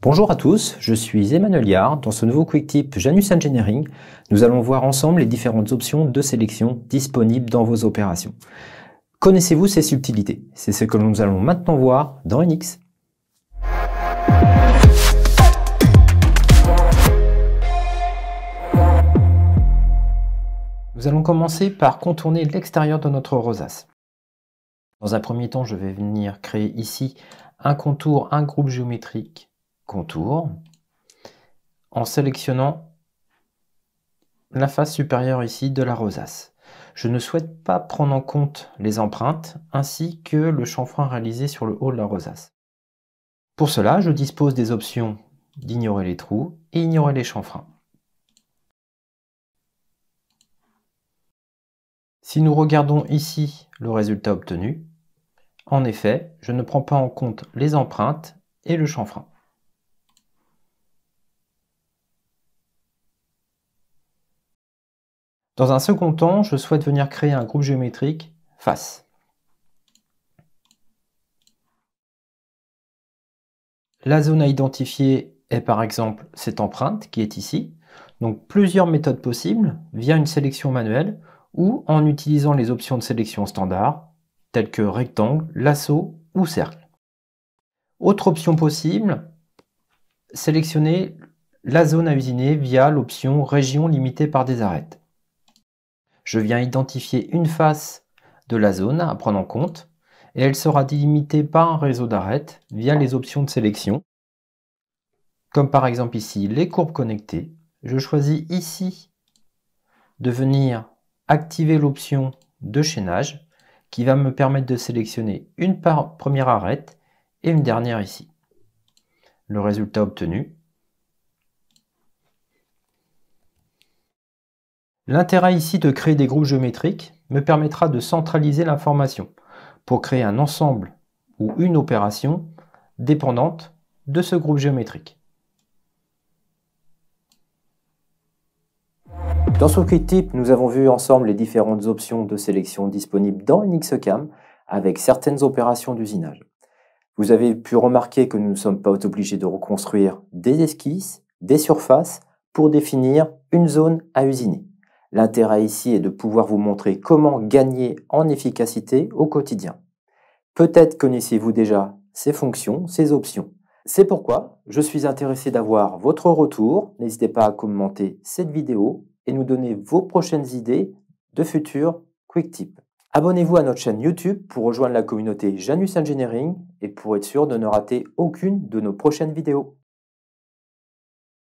Bonjour à tous, je suis Emmanuel Yard. Dans ce nouveau Quick Tip Janus Engineering, nous allons voir ensemble les différentes options de sélection disponibles dans vos opérations. Connaissez-vous ces subtilités? C'est ce que nous allons maintenant voir dans NX. Nous allons commencer par contourner l'extérieur de notre rosace. Dans un premier temps, je vais venir créer ici un contour, un groupe géométrique contour, en sélectionnant la face supérieure ici de la rosace. Je ne souhaite pas prendre en compte les empreintes ainsi que le chanfrein réalisé sur le haut de la rosace. Pour cela, je dispose des options d'ignorer les trous et ignorer les chanfreins. Si nous regardons ici le résultat obtenu, en effet, je ne prends pas en compte les empreintes et le chanfrein. Dans un second temps, je souhaite venir créer un groupe géométrique face. La zone à identifier est par exemple cette empreinte qui est ici. Donc plusieurs méthodes possibles via une sélection manuelle ou en utilisant les options de sélection standard telles que rectangle, lasso ou cercle. Autre option possible, sélectionner la zone à usiner via l'option région limitée par des arêtes. Je viens identifier une face de la zone à prendre en compte et elle sera délimitée par un réseau d'arêtes via les options de sélection. Comme par exemple ici les courbes connectées. Je choisis ici de venir activer l'option de chaînage qui va me permettre de sélectionner une première arête et une dernière ici. Le résultat obtenu. L'intérêt ici de créer des groupes géométriques me permettra de centraliser l'information pour créer un ensemble ou une opération dépendante de ce groupe géométrique. Dans ce Quick Tip, nous avons vu ensemble les différentes options de sélection disponibles dans NXCAM avec certaines opérations d'usinage. Vous avez pu remarquer que nous ne sommes pas obligés de reconstruire des esquisses, des surfaces pour définir une zone à usiner. L'intérêt ici est de pouvoir vous montrer comment gagner en efficacité au quotidien. Peut-être connaissez-vous déjà ces fonctions, ces options. C'est pourquoi je suis intéressé d'avoir votre retour. N'hésitez pas à commenter cette vidéo et nous donner vos prochaines idées de futurs Quick Tips. Abonnez-vous à notre chaîne YouTube pour rejoindre la communauté Janus Engineering et pour être sûr de ne rater aucune de nos prochaines vidéos.